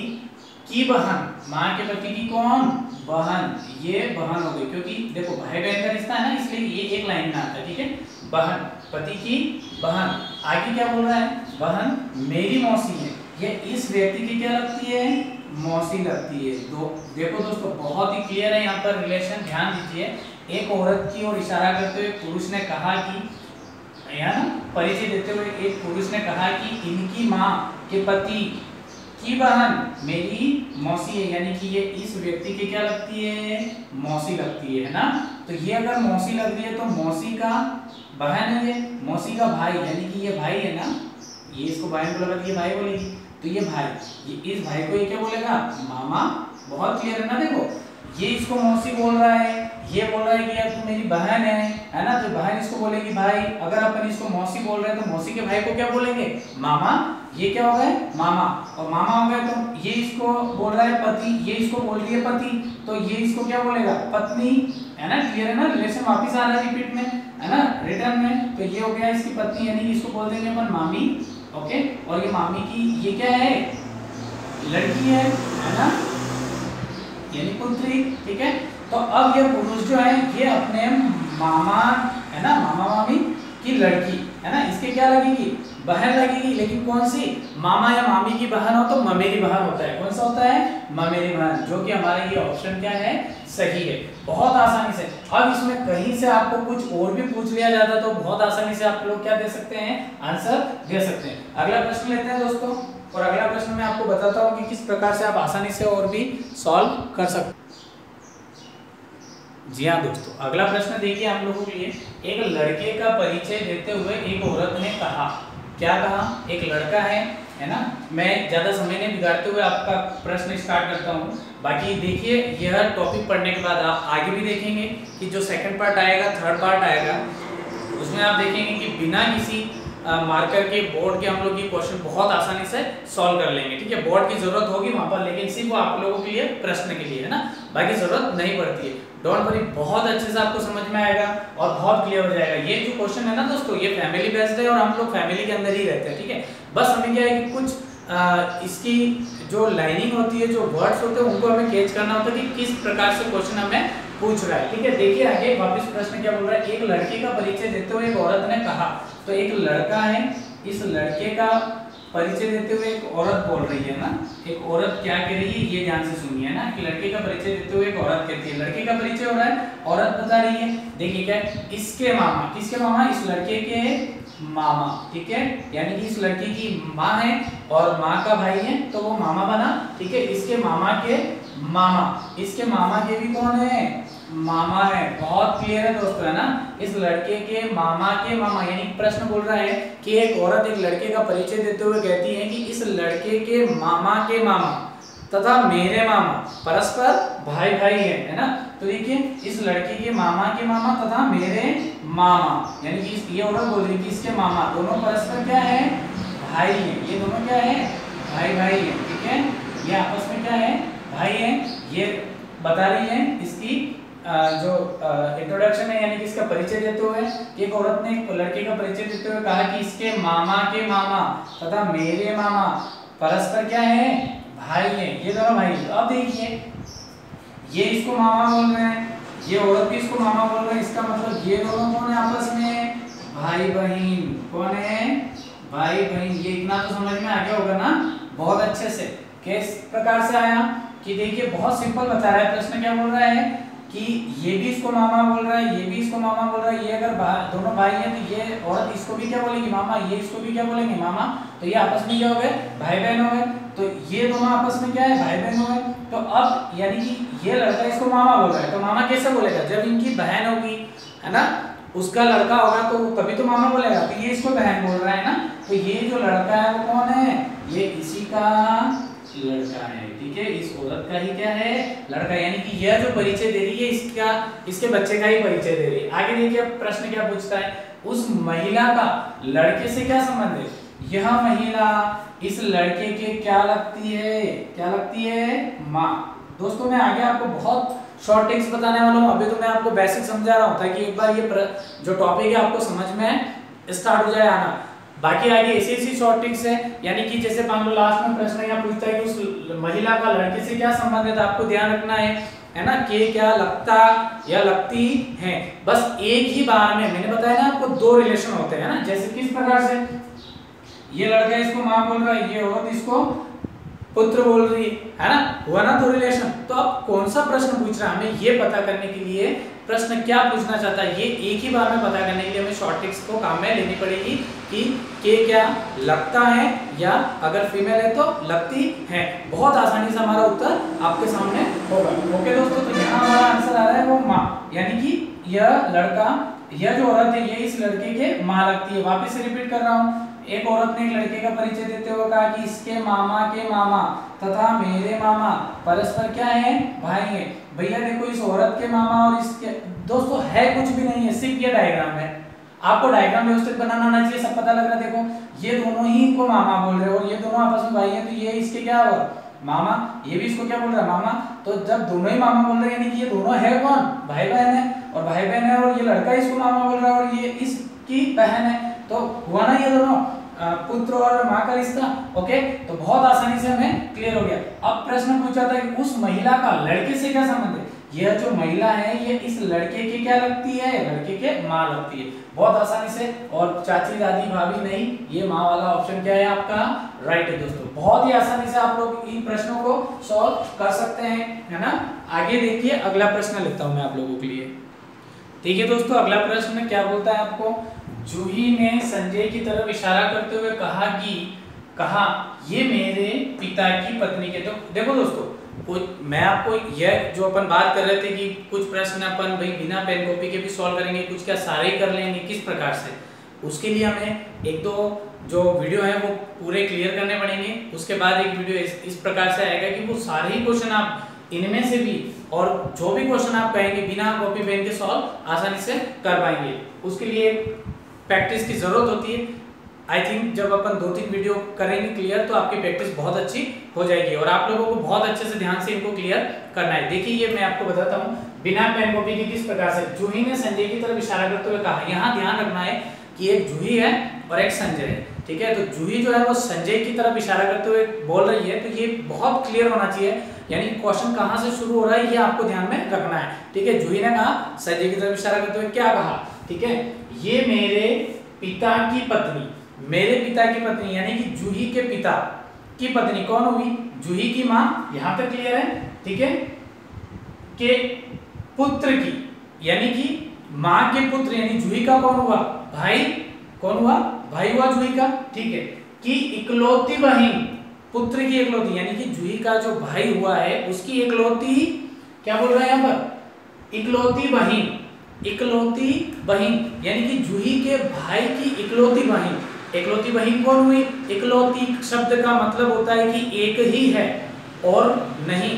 की बहन, माँ के पति की कौन, बहन, ये बहन हो गई, क्योंकि देखो भाई बहन का रिश्ता है ना, इसलिए ये एक लाइन में आता है। ठीक है, बहन, पति की बहन। आगे क्या बोल रहा है, बहन मेरी मौसी है, ये इस व्यक्ति की क्या लगती है, मौसी लगती है। देखो दोस्तों, बहुत ही क्लियर है यहाँ पर रिलेशन। ध्यान दीजिए, एक औरत की ओर इशारा करते हुए पुरुष ने कहा कि, परिचय देते हुए एक पुरुष ने कहा कि इनकी माँ के पति की बहन मेरी मौसी है, यानी कि ये इस व्यक्ति की क्या लगती है, मौसी लगती है ना। तो ये अगर मौसी लग रही है तो मौसी का बहन है, ये मौसी का भाई, यानी कि ये भाई है ना, ये इसको बहन को लगा, ये भाई बोलेगी, तो ये भाई, ये इस भाई को ये क्या बोलेगा, मामा। बहुत क्लियर है ना। देखो ये इसको मौसी बोल रहा है, ये बोल रहा है कि यार तू मेरी बहन है ना, तो बहन इसको बोलेगी भाई। अगर अपन इसको मौसी बोल रहे हैं तो मौसी के भाई को क्या बोलेंगे, मामा। ये क्या हो गए, मामा, और मामा हो गए तो ये इसको बोल रहा है पति, ये इसको बोल रही है पति, तो ये इसको क्या बोलेगा, पत्नी, है ना। क्लियर है ना, रिलेशन वापिस आ रहा है रिपीट में, है ना, रिटर्न में। तो ये हो गया इसकी पत्नी, यानी इसको बोल देंगे अपन मामी। ओके, और ये मामी की ये क्या है, लड़की है ना, यानी पुत्री। ठीक है, तो अब ये पुरुष जो है ये अपने मामा, है ना, मामा मामी की लड़की, है ना, इसके क्या लगेगी, बहन लगेगी। लेकिन कौन सी, मामा या मामी की बहन हो तो ममेरी बहन होता है। कौन सा होता है, ममेरी बहन, जो कि हमारा ये ऑप्शन क्या है, सही है। बहुत आसानी से। अब इसमें कहीं से आपको कुछ और भी पूछ लिया जाता तो बहुत आसानी से आप लोग क्या दे सकते हैं, आंसर दे सकते हैं। अगला प्रश्न लेते हैं दोस्तों, और अगला प्रश्न मैं आपको बताता हूँ कि किस प्रकार से आप आसानी से और भी सॉल्व कर सकते हैं। जी हाँ दोस्तों, अगला प्रश्न देखिए हम लोगों के लिए, एक लड़के का परिचय देते हुए एक औरत ने कहा, क्या कहा, एक लड़का है ना। मैं ज्यादा समय नहीं बिगाड़ते हुए आपका प्रश्न स्टार्ट करता हूँ। बाकी देखिए यह टॉपिक पढ़ने के बाद आप आगे भी देखेंगे कि जो सेकंड पार्ट आएगा, थर्ड पार्ट आएगा, उसमें आप देखेंगे कि बिना किसी मार्कर के बोर्ड के हम लोग ये क्वेश्चन बहुत आसानी से सॉल्व कर लेंगे। ठीक है, बोर्ड की जरूरत होगी वहां पर, लेकिन सिर्फ वो आप लोगों के लिए प्रश्न के लिए है ना, बाकी जरूरत नहीं पड़ती है। डोंट वरी, बहुत अच्छे से आपको समझ में आएगा और बहुत क्लियर हो जाएगा। ये जो क्वेश्चन है ना दोस्तों, ये फैमिली बेस्ड है और हम लोग फैमिली के अंदर ही रहते हैं। ठीक है, बस हमें क्या है कि कुछ इसकी जो लाइनिंग होती है, जो वर्ड्स होते हैं, उनको हमें कैच करना होता है कि किस प्रकार से क्वेश्चन हमें पूछ रहा है। ठीक है, देखिए आगे वापस प्रश्न क्या बोल रहा है, एक लड़के का परिचय देते हुए एक औरत ने कहा। तो एक लड़का है, इस लड़के का परिचय देते हुए एक औरत बोल रही है ना, एक औरत क्या कह रही है, ये ध्यान से सुनिए ना, कि लड़के का परिचय देते हुए एक औरत कहती है, लड़के का परिचय हो रहा है, औरत बता रही है। देखिए क्या, इसके मामा, किसके मामा, इस लड़के के मामा। ठीक है, यानी कि इस लड़की की माँ है और माँ का भाई है, तो वो मामा बना। ठीक है, इसके मामा के मामा, इसके मामा के भी कौन है, मामा है। बहुत क्लियर है दोस्तों, है ना, इस लड़के के मामा के मामा, यानी प्रश्न बोल रहा है कि एक औरत एक लड़के का परिचय देते हुए कहती है कि इस लड़के के मामा तथा मेरे मामा परस्पर भाई भाई है ना। तो देखिए इस लड़के के मामा तथा मेरे मामा, यानी कि ये औरत बोल रही है कि इसके मामा दोनों परस्पर क्या है, भाई है। ये दोनों क्या है, भाई भाई है। ठीक है, ये आपस में क्या है, भाई है। ये बता रही है इसकी जो इंट्रोडक्शन है, यानी कि इसका परिचय देते हुए एक औरत ने एक लड़के का परिचय देते हुए कहा कि इसके मामा के मामा तथा मेरे मामा परस्पर क्या है, भाई है। ये दोनों भाई। तो अब देखिए ये इसको मामा बोल रहे हैं, ये औरत भी इसको मामा बोल रहे हैं, इसका मतलब ये दोनों कौन है आपस में, भाई बहन। कौन है, भाई बहन। ये इतना तो समझ में आ गया होगा ना बहुत अच्छे से। किस प्रकार से आया कि देखिए बहुत सिंपल बता रहा है, प्रश्न क्या बोल रहा है कि ये भी इसको मामा बोल रहा है, ये भी इसको मामा बोल रहा है। ये अगर दोनों भाई हैं तो ये औरत इसको भी क्या बोलेगी, मामा, ये इसको भी क्या बोलेंगे, मामा। तो ये आपस में क्या हो गए, भाई बहन हो गए। तो ये दोनों आपस में क्या है, भाई बहन हो गए। तो अब यानी कि ये लड़का इसको मामा बोल रहा है, तो मामा कैसे बोलेगा, जब इनकी बहन होगी, है ना, उसका लड़का होगा तो तभी तो मामा बोलेगा। तो ये इसको बहन बोल रहा है ना, तो ये जो लड़का है वो कौन है, ये इसी का लड़का है। ठीक है, इस औरत का ही क्या है, लड़का। यानी कि यह जो परिचय दे रही है इसका, इसके बच्चे का ही परिचय दे रही है। आगे देखिए प्रश्न क्या पूछता है, उस महिला का लड़के से क्या संबंध है। यह महिला इस लड़के के क्या लगती है, क्या लगती है, माँ। दोस्तों मैं आगे आपको बहुत शॉर्ट टिप्स बताने वाला हूँ। अभी तो मैं आपको बेसिक समझा रहा हूँ ताकि एक बार ये जो टॉपिक है आपको समझ में स्टार्ट हो जाए आना। बाकी आगे ऐसी शॉर्ट टिप्स है, यानी कि जैसे मान लो लास्ट में प्रश्न यहाँ पूछता है कि उस महिला का लड़के से क्या संबंध है, तो आपको ध्यान रखना है ना, कि क्या लगता या लगती है। बस एक ही बार में मैंने बताया ना आपको दो रिलेशन होते हैं ना, जैसे किस प्रकार से ये लड़का इसको माँ बोल रहा है, ये औरत इसको पुत्र बोल रही है ना, हुआ ना दो रिलेशन। तो अब कौन सा प्रश्न पूछ रहा है, हमें ये पता करने के लिए प्रश्न क्या पूछना चाहता है, ये एक ही बार में पता करने के लिए हमें शॉर्ट टिप्स को काम में लेनी पड़ेगी कि के क्या लगता है या अगर फीमेल है तो लगती है। बहुत आसानी से हमारा उत्तर आपके सामने होगा। ओके दोस्तों, तो यहाँ हमारा आंसर आ रहा है वो माँ, यानी कि यह लड़का, यह जो औरत है ये इस लड़के के माँ लगती है। वापस से रिपीट कर रहा हूँ, एक औरत ने एक लड़के का परिचय देते हुए कहा कि इसके मामा के मामा तथा मेरे मामा परस्पर क्या है, भाई है। भैया देखो इस औरत के मामा और इसके, दोस्तों है कुछ भी नहीं है, सिर्फ ये डायग्राम है। आपको डायग्राम व्यवस्थित बनाना आना चाहिए, सब पता लग रहा है। देखो ये दोनों ही इनको मामा बोल रहे हैं और ये दोनों आपस में भाई हैं, तो ये इसके क्या हुआ, मामा, ये भी इसको क्या बोल रहा है, मामा। तो जब दोनों ही मामा बोल रहे हैं यानी कि ये दोनों है कौन, भाई बहन है, और भाई बहन है और ये लड़का इसको मामा बोल रहा है और ये इसकी बहन है, तो हुआ ना ये दोनों पुत्र और माँ का रिश्ता। ओके, तो बहुत आसानी से हमें क्लियर हो गया। अब प्रश्न पूछा था कि उस महिला का लड़के से क्या संबंध है। यह जो महिला है ये इस लड़के के क्या लगती है, लड़के के माँ लगती है। बहुत आसानी से, और चाची दादी भाभी नहीं, ये माँ वाला ऑप्शन क्या है आपका, राइट है दोस्तों। बहुत ही आसानी से आप लोग इन प्रश्नों को सॉल्व कर सकते हैं, है ना। आगे देखिए, अगला प्रश्न लेता हूं मैं आप लोगों के लिए। ठीक है दोस्तों, अगला प्रश्न क्या बोलता है आपको, जूही ने संजय की तरफ इशारा करते हुए कहा कि, कहा ये मेरे पिता की पत्नी के। तो देखो दोस्तों, मैं आपको यह जो अपन बात कर रहे थे कि कुछ प्रश्न अपन भाई बिना पेन कॉपी के भी सॉल्व करेंगे, कुछ क्या सारे ही कर लेंगे, किस प्रकार से, उसके लिए हमें एक दो जो वीडियो है वो पूरे क्लियर करने पड़ेंगे। उसके बाद एक वीडियो इस प्रकार से आएगा कि वो सारे ही क्वेश्चन आप इनमें से भी, और जो भी क्वेश्चन आप कहेंगे बिना कॉपी पेन के सॉल्व आसानी से कर पाएंगे। उसके लिए प्रैक्टिस की जरूरत होती है। आई थिंक जब अपन 2-3 वीडियो करेंगे क्लियर तो आपकी प्रैक्टिस बहुत अच्छी हो जाएगी, और आप लोगों को बहुत अच्छे से ध्यान से इनको क्लियर करना है। देखिए ये मैं आपको बताता हूँ बिना पेन कॉपी के किस प्रकार से। जूही ने संजय की तरफ इशारा करते हुए कहा, यहाँ ध्यान रखना है कि एक जूही है और एक संजय है, ठीक है। तो जूही जो है वो संजय की तरफ इशारा करते हुए बोल रही है, तो ये बहुत क्लियर होना चाहिए, यानी क्वेश्चन कहाँ से शुरू हो रहा है ये आपको ध्यान में रखना है, ठीक है। जूही ने कहा संजय की तरफ इशारा करते हुए क्या कहा, ठीक है, ये मेरे पिता की पत्नी, मेरे पिता की पत्नी यानी कि जूही के पिता की पत्नी कौन हुई, जूही की माँ, यहां तक क्लियर है, ठीक है, के पुत्र की, यानी कि माँ के पुत्र, यानी जूही का कौन हुआ, भाई, कौन हुआ, भाई हुआ जूही का, ठीक है, कि इकलौती बहन, पुत्र की इकलौती, यानी कि जूही का जो भाई हुआ है उसकी इकलौती, क्या बोल रहा है यहाँ पर, इकलौती बहन, इकलौती बहन, यानी कि जूही के भाई की इकलौती बहन। इकलौती बहन कौन हुई, इकलौती शब्द का मतलब होता है कि एक ही है और नहीं,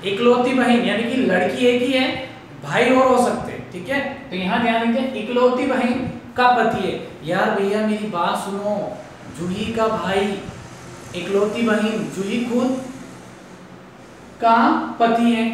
इकलौती बहन यानी कि लड़की एक ही है, भाई और हो सकते हैं, ठीक है। तो यहाँ ध्यान रखिए, इकलौती बहन का पति है। यार भैया मेरी बात सुनो, जूही का भाई, इकलौती बहन, जूही खुद का पति है,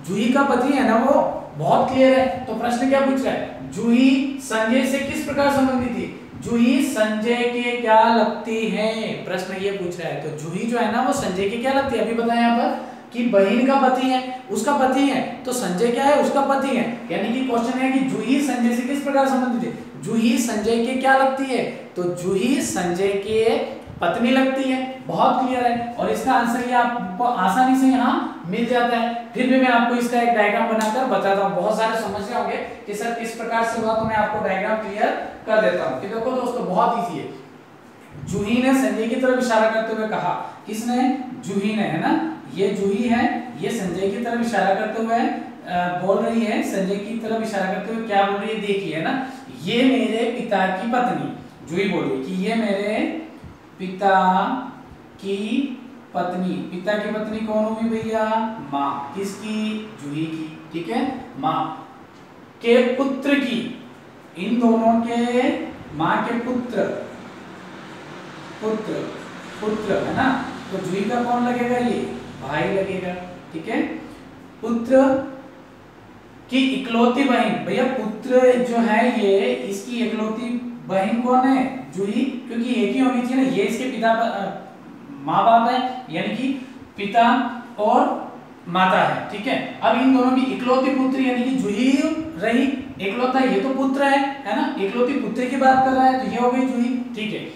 जूही का पति है ना वो, बहुत क्लियर है। तो प्रश्न क्या पूछ रहा है, जूही संजय से किस प्रकार संबंधित थी, जूही संजय के क्या लगती है, प्रश्न ये पूछ रहा है। तो जूही जो है ना वो संजय के क्या लगती है, अभी बताया यहाँ पर कि बहन का पति है, उसका पति है, तो संजय क्या है, उसका पति है, यानी कि क्वेश्चन है कि जूही संजय से किस प्रकार संबंधित है, जूही संजय के क्या लगती है, तो जूही संजय के पत्नी लगती है। बहुत क्लियर है, और इसका आंसर ये आपको आसानी से यहाँ मिल जाता है। फिर भी मैं आपको इसका एक डायग्राम बनाकर बताता हूँ। बहुत सारे समझ रहे होंगे कि सर किस प्रकार से हुआ, तो मैं आपको डायग्राम क्लियर कर देता हूँ कि देखो दोस्तों बहुत इजी है। जूही ने संजय की तरफ इशारा करते हुए कहा, किसने, जूही ने, है ना, ये जूही है, ये संजय की तरफ इशारा करते हुए बोल रही है, संजय की तरफ इशारा करते हुए क्या बोल रही है, देखिए, है ना, ये मेरे पिता की पत्नी, जूही बोल रही है कि ये मेरे पिता की पत्नी, पिता की पत्नी कौन होगी भैया, माँ, किसकी, जूही की, ठीक है, माँ के पुत्र की, इन दोनों के माँ के पुत्र, पुत्र, पुत्र, है ना, तो जूही का कौन लगेगा, ये भाई लगेगा, ठीक है, पुत्र की इकलौती बहन, भैया पुत्र जो है ये, इसकी इकलौती बहन कौन है, जूही, क्योंकि एक ही होनी चाहिए ना, ये इसके पिता माँ बाप है, यानी कि पिता और माता है, ठीक है। अब इन दोनों की इकलौती पुत्र यानी कि जूही रही, इकलौता ये तो पुत्र है ना, इकलौती पुत्र की बात कर रहा है, तो ये हो गई जूही, ठीक है।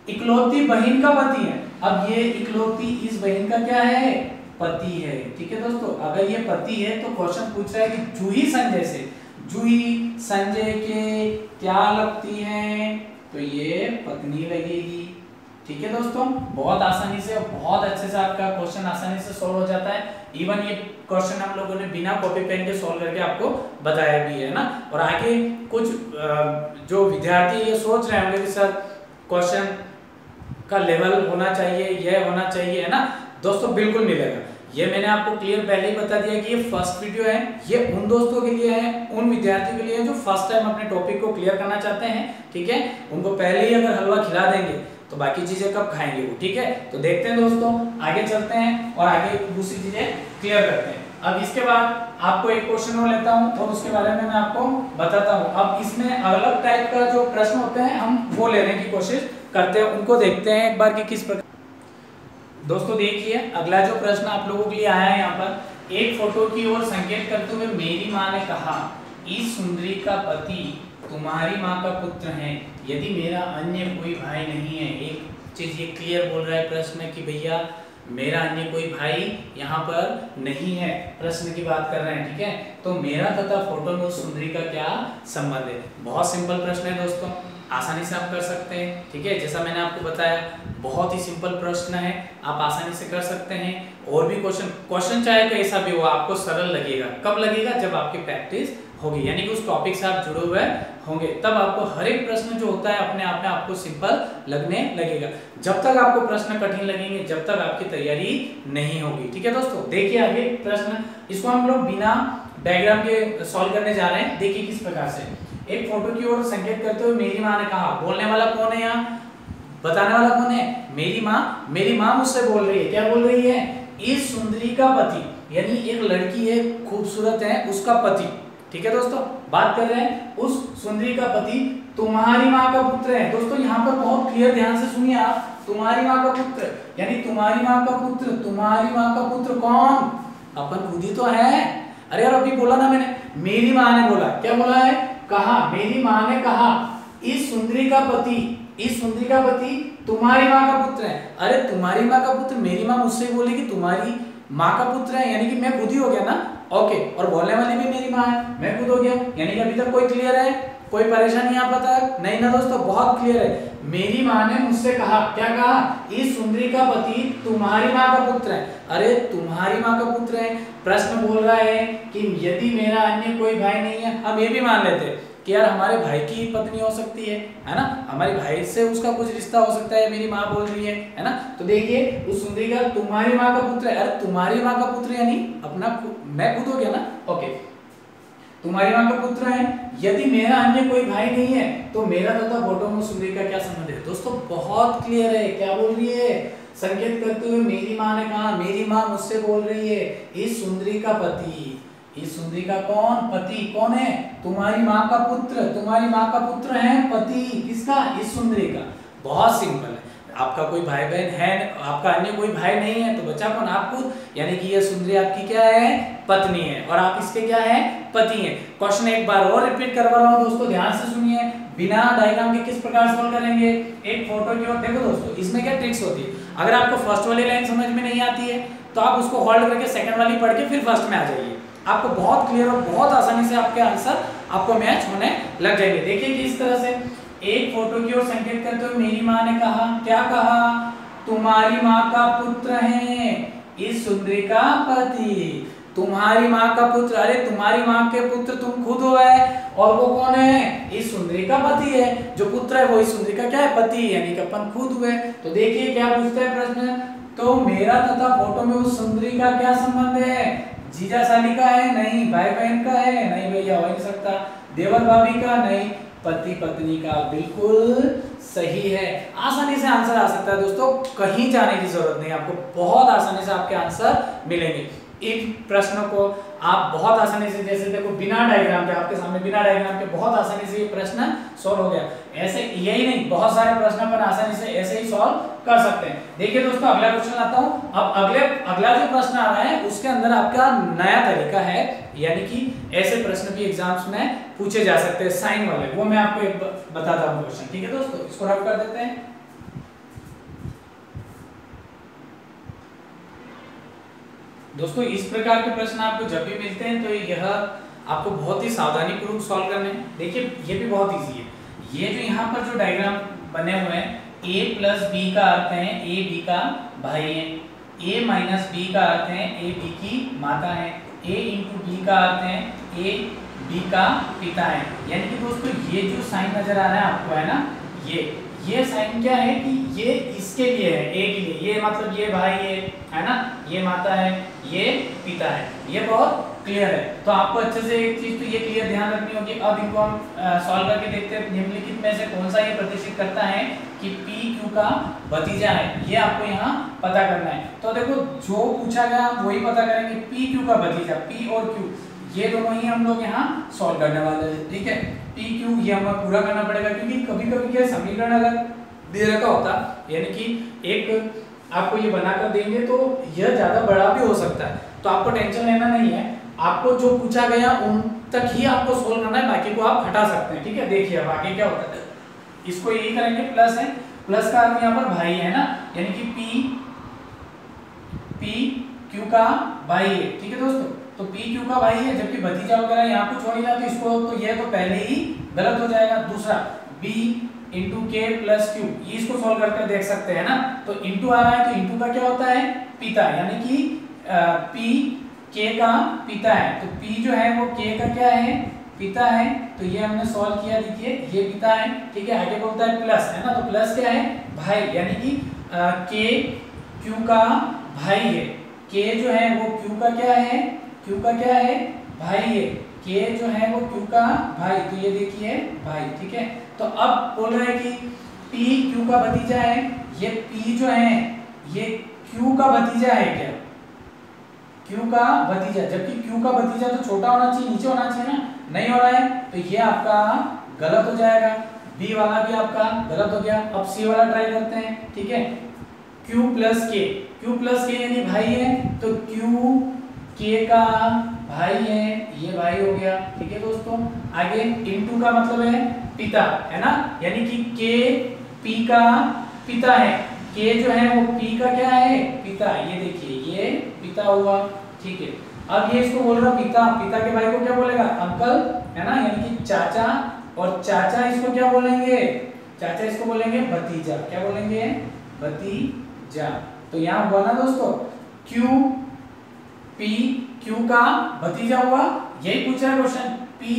इकलौती बहन का पति है, अब ये इकलौती इस बहन का क्या है, पति है, ठीक है दोस्तों। अगर ये पति है तो क्वेश्चन पूछ रहा है कि जूही संजय से, जूही संजय के क्या लगती है, तो ये पत्नी लगेगी। ठीक है दोस्तों, बहुत आसानी से और बहुत अच्छे से आपका क्वेश्चन आसानी से सॉल्व हो जाता है। इवन ये क्वेश्चन हम लोगों ने बिना कॉपी पेन के सॉल्व करके आपको बताया भी है ना। और आगे कुछ जो विद्यार्थी ये सोच रहे होंगे कि सर क्वेश्चन का लेवल होना चाहिए, यह होना चाहिए, है ना दोस्तों, बिल्कुल मिलेगा। ये मैंने आपको क्लियर पहले ही बता दिया कि ये फर्स्ट वीडियो है, ये उन दोस्तों के लिए है, उन विद्यार्थियों के लिए है जो फर्स्ट टाइम अपने टॉपिक को क्लियर करना चाहते हैं। ठीक है, उनको पहले ही अगर हलवा खिला देंगे तो बाकी चीजें कब खाएंगे वो। ठीक है, तो देखते हैं दोस्तों, आगे चलते हैं और आगे दूसरी चीजें क्लियर करते हैं। अब इसके बाद आपको एक क्वेश्चन और लेता हूं और उसके बारे में मैं आपको बताता हूं। अब इसमें अलग टाइप का जो प्रश्न होते हैं हम वो लेने की कोशिश करते हैं, उनको देखते हैं एक बार कि किस प्रकार। दोस्तों देखिए, अगला जो प्रश्न आप लोगों के लिए आया है यहाँ पर, एक फोटो की ओर संकेत करते हुए मेरी माँ ने कहा, इस सुंदरी का पति तुम्हारी माँ का पुत्र है, यदि मेरा अन्य कोई भाई नहीं है। एक चीज ये क्लियर बोल रहा है प्रश्न कि भैया मेरा अन्य कोई भाई यहाँ पर नहीं है, प्रश्न की बात कर रहे हैं। ठीक है, तो मेरा तथा फोटो में उस सुंदरी का क्या संबंध है। बहुत सिंपल प्रश्न है दोस्तों, आसानी से आप कर सकते हैं। ठीक है, जैसा मैंने आपको बताया बहुत ही सिंपल प्रश्न है, आप आसानी से कर सकते हैं। और भी क्वेश्चन चाहे कैसा भी हो आपको सरल लगेगा। कब लगेगा? जब आपकी प्रैक्टिस होगी, यानी कि उस टॉपिक से आप जुड़े हुए होंगे, तब आपको हर एक प्रश्न जो होता है अपने आप में आपको सिंपल लगने लगेगा। जब तक आपको प्रश्न कठिन लगेंगे जब तक आपकी तैयारी नहीं होगी। ठीक है दोस्तों, देखिए आगे प्रश्न, इसको हम लोग बिना डायग्राम के सॉल्व करने जा रहे हैं। देखिए किस प्रकार से, एक फोटो की ओर संकेत करते हुए मेरी माँ ने कहा, बोलने वाला कौन है यहाँ, बताने वाला कौन है? मेरी माँ। मेरी माँ मुझसे बोल रही है, क्या बोल रही है? इस सुंदरी का पति, यानी एक लड़की है, खूबसूरत है, उसका पति। ठीक है दोस्तों, बात कर रहे हैं उस सुंदरी का पति तुम्हारी माँ का पुत्र है। दोस्तों यहाँ पर बहुत क्लियर ध्यान से सुनिए आप, तुम्हारी माँ का पुत्र यानी तुम्हारी माँ का पुत्र। तुम्हारी माँ का पुत्र कौन? अपन खुद ही तो है। अरे यार अभी बोला ना मैंने, मेरी माँ ने बोला, क्या बोला है? कहा, मेरी माँ ने कहा इस सुंदरी का पति, इस सुंदरी का पति तुम्हारी माँ का पुत्र है। अरे तुम्हारी माँ का पुत्र, मेरी माँ मुझसे बोली कि तुम्हारी माँ का पुत्र है, यानी कि मैं खुद ही हो गया ना। ओके, और बोलने वाली भी मेरी माँ है, मैं खुद हो गया, यानी कि अभी तक कोई क्लियर है, कोई परेशानी यहाँ पता है नहीं ना दोस्तों, बहुत क्लियर है। मेरी माँ ने मुझसे कहा, क्या कहा? इस सुंदरी का पति तुम्हारी माँ का पुत्र है। अरे तुम्हारी माँ का पुत्र है, प्रश्न बोल रहा है कि यदि मेरा अन्य कोई भाई नहीं है। हम ये भी मान लेते हैं कि यार हमारे भाई की पत्नी हो सकती है ना, हमारे भाई से उसका कुछ रिश्ता हो सकता है, मेरी माँ बोल रही है ना। तो देखिए उस सुंदरी का तुम्हारी माँ का पुत्र है। अरे तुम्हारी माँ का पुत्र यानी अपना मैं खुद हो गया ना। ओके, तुम्हारी माँ का पुत्र है, यदि मेरा अन्य कोई भाई नहीं है तो मेरा तथा फोटो में सुंदरी का क्या संबंध है। दोस्तों बहुत क्लियर है, क्या बोल रही है? संकेत करते हुए मेरी माँ ने कहा, मेरी माँ मुझसे बोल रही है इस सुंदरी का पति, इस सुंदरी का कौन? पति। कौन है? तुम्हारी माँ का पुत्र। तुम्हारी माँ का पुत्र है पति, किसका? इस सुंदरी का। बहुत सिंपल है, आपका कोई भाई बहन है, आपका अन्य कोई भाई नहीं है तो बच्चा कौन? आप खुद, यानी कि ये सुंदरी आपकी क्या है? पत्नी है, और आप इसके क्या है? पति हैं। क्वेश्चन एक बार और रिपीट करवा रहा हूँ दोस्तों, ध्यान से सुनिए, बिना डायग्राम के किस प्रकार सॉल्व करेंगे। एक फोटो की ओर देखो दोस्तों, इसमें क्या ट्रिक्स होती है, अगर आपको फर्स्ट वाली लाइन समझ में नहीं आती है तो आप उसको होल्ड करके सेकंड वाली पढ़ के फिर फर्स्ट में आ जाइए, आपको बहुत क्लियर और बहुत आसानी से आपके आंसर आपको मैच होने लग जाएंगे। देखिए कि इस तरह से, एक फोटो की ओर संकेत करते हुए मेरी माँ ने कहा, क्या कहा? तुम्हारी माँ का पुत्र है इस सुंदरी का पति। तुम्हारी माँ का पुत्र, अरे तुम्हारी माँ के पुत्र तुम खुद हो है, और वो कौन है? इस सुंदरी का पति है, जो पुत्र है वो इस सुंदरी का क्या है? पति, यानी कि अपन खुद हुए। तो देखिए क्या पूछता है प्रश्न, तो मेरा तथा फोटो में उस सुंदरी का क्या संबंध है? जीजा साली का है? नहीं। भाई बहन का है? नहीं भैया, हो नहीं सकता। देवर भाभी का? नहीं। पति पत्नी का? बिल्कुल सही है। आसानी से आंसर आ सकता है दोस्तों, कहीं जाने की जरूरत नहीं, आपको बहुत आसानी से आपके आंसर मिलेंगे। इन प्रश्नों को आप बहुत आसानी से, जैसे देखो बिना डायग्राम के, आपके सामने बिना डायग्राम के बहुत आसानी से ये प्रश्न सॉल्व हो गया। ऐसे यही नहीं, बहुत सारे प्रश्न अपन आसानी से ऐसे ही सॉल्व कर सकते हैं। देखिए दोस्तों अगला क्वेश्चन आता हूँ। अब अगला जो प्रश्न आ रहा है उसके अंदर आपका नया तरीका है, यानी कि ऐसे प्रश्न भी एग्जाम्स में पूछे जा सकते हैं, साइन वाले, वो मैं आपको एक बताता हूँ क्वेश्चन। ठीक है दोस्तों, इसको रब कर देते हैं। दोस्तों इस प्रकार के प्रश्न आपको जब भी मिलते हैं तो यह आपको बहुत ही सावधानी पूर्वक सॉल्व करने हैं। देखिए ये भी बहुत इजी है, ये जो यहाँ पर जो डायग्राम बने हुए हैं, a प्लस बी का अर्थ है a b का भाई है, a माइनस बी का अर्थ है a b की माता है, a इंटू बी का अर्थ है a b का पिता है। यानी कि दोस्तों ये जो साइन नजर आ रहा है आपको, है ना, ये साइन क्या है कि ये इसके लिए है, a के लिए, ये मतलब ये भाई है ना, ये माता है, ये पिता है। ये बहुत क्लियर है। तो आपको अच्छे से एक चीज तो ये क्लियर ध्यान रखनी होगी। अब इनको हम सॉल्व करके देखते हैं। निम्नलिखित में से कौन सा ये प्रदर्शित करता है कि पी क्यू का भतीजा है, ये आपको यहाँ पता करना है। तो देखो जो पूछा गया वही पता करेंगे, पी क्यू का भतीजा, पी और क्यू ये दोनों ही हम लोग यहाँ सॉल्व करने वाले हैं। ठीक है, पी क्यू ये हमें पूरा करना पड़ेगा, क्योंकि कभी कभी क्या समीकरण अगर दे रखा होता, यानी कि एक आपको ये बनाकर देंगे तो यह ज्यादा बड़ा भी हो सकता है, तो आपको टेंशन लेना नहीं है। आपको जो पूछा गया उन तक ही आपको सोल्व करना है, बाकी को आप हटा सकते हैं। ठीक है, देखिए अब आगे क्या होता है। इसको यही करेंगे, प्लस है, प्लस का अर्थ यहाँ पर भाई है ना, यानी कि पी क्यू का भाई है। ठीक है दोस्तों, तो पी क्यू का भाई है, जबकि भतीजा वगैरह यहाँ कुछ हो नहीं रहा, तो इसको तो ये तो पहले ही गलत हो जाएगा। दूसरा बी इंटू के प्लस क्यू, इसको सोल्व करके देख सकते हैं ना, तो इंटू आ रहा है, तो इंटू का क्या होता है पिता, यानी कि पी के का पिता है, तो p जो है वो k का क्या है, पिता है। तो ये हमने सॉल्व किया, देखिए ये पिता है। ठीक है, आगे बोलता है प्लस, है ना, तो प्लस क्या है भाई, यानी कि k q का भाई है, k जो है वो q का क्या है, q का क्या है भाई है, k जो है वो q का भाई, तो ये देखिए भाई। ठीक है, तो अब बोल रहे हैं कि p q का भतीजा है, ये p जो है ये q का भतीजा है क्या, Q का भतीजा, जबकि Q का भतीजा तो छोटा होना चाहिए, नीचे होना चाहिए ना, नहीं हो रहा है, तो ये आपका गलत हो जाएगा। B वाला भी आपका गलत हो गया। अब C वाला ट्राई करते हैं। ठीक है, Q प्लस K यानी भाई है, तो Q K का भाई है, ये भाई हो गया। ठीक है दोस्तों, आगे इनटू का मतलब है पिता, है ना, यानी कि K P का पिता है, K जो है वो P का क्या है पिता, ये देखिए ये पिता हुआ। ठीक है, अब ये इसको बोल रहा पिता, पिता के भाई को क्या बोलेगा अंकल, है ना, यानी कि चाचा, और चाचा इसको क्या बोलेंगे, चाचा इसको बोलेंगे भतीजा, क्या बोलेंगे भतीजा। तो यहाँ हुआ ना दोस्तों, Q P Q का भतीजा हुआ, यही पूछा है क्वेश्चन, P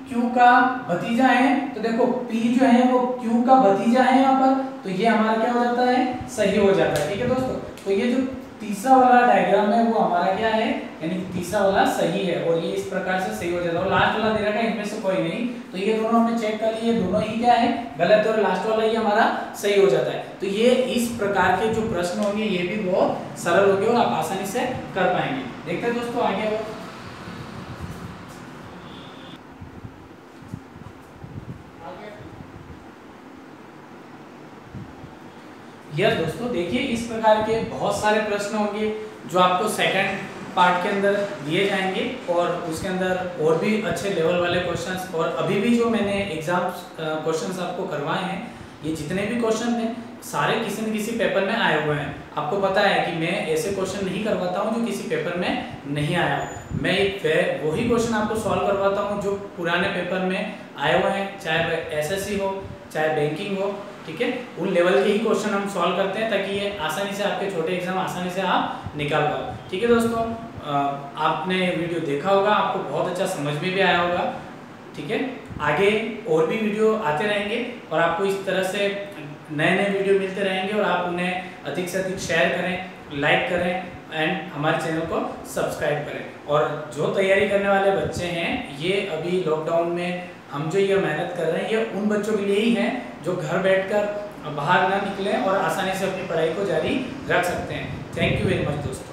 Q का भतीजा है, तो देखो P जो है वो Q का भतीजा है यहाँ पर, तो ये हमारा क्या हो जाता है, सही हो जाता है। ठीक है दोस्तों, तो ये जो तीसरा वाला डायग्राम है वो हमारा क्या है, यानी कि तीसरा वाला सही है, और ये इस प्रकार से सही हो जाता है। और लास्ट वाला दे रखा है, इनमें से कोई नहीं, तो ये दोनों हमने चेक कर लिए, दोनों ही क्या है गलत है, और लास्ट वाला ही हमारा सही हो जाता है। तो ये इस प्रकार के जो प्रश्न होंगे ये भी बहुत सरल होंगे और आप आसानी से कर पाएंगे। देखते हैं दोस्तों आगे वो। यस दोस्तों, देखिए इस प्रकार के बहुत सारे प्रश्न होंगे जो आपको सेकंड पार्ट के अंदर दिए जाएंगे, और उसके अंदर और भी अच्छे लेवल वाले क्वेश्चंस, और अभी भी जो मैंने एग्जाम क्वेश्चंस आपको करवाए हैं, ये जितने भी क्वेश्चन हैं सारे किसी न किसी पेपर में आए हुए हैं। आपको पता है कि मैं ऐसे क्वेश्चन नहीं करवाता हूँ जो किसी पेपर में नहीं आया हो, मैं एक वही क्वेश्चन आपको सॉल्व करवाता हूँ जो पुराने पेपर में आए हुए हैं, चाहे वह एसएससी हो चाहे बैंकिंग हो। ठीक है, उन लेवल के ही क्वेश्चन हम सॉल्व करते हैं ताकि ये आसानी से आपके छोटे एग्जाम आसानी से आप निकाल पाओ। ठीक है दोस्तों, आपने वीडियो देखा होगा, आपको बहुत अच्छा समझ में भी आया होगा। ठीक है, आगे और भी वीडियो आते रहेंगे और आपको इस तरह से नए नए वीडियो मिलते रहेंगे, और आप उन्हें अधिक से अधिक शेयर करें, लाइक करें एंड हमारे चैनल को सब्सक्राइब करें। और जो तैयारी करने वाले बच्चे हैं, ये अभी लॉकडाउन में हम जो ये मेहनत कर रहे हैं ये उन बच्चों के लिए ही है जो घर बैठकर बाहर ना निकलें और आसानी से अपनी पढ़ाई को जारी रख सकते हैं। थैंक यू वेरी मच दोस्तों।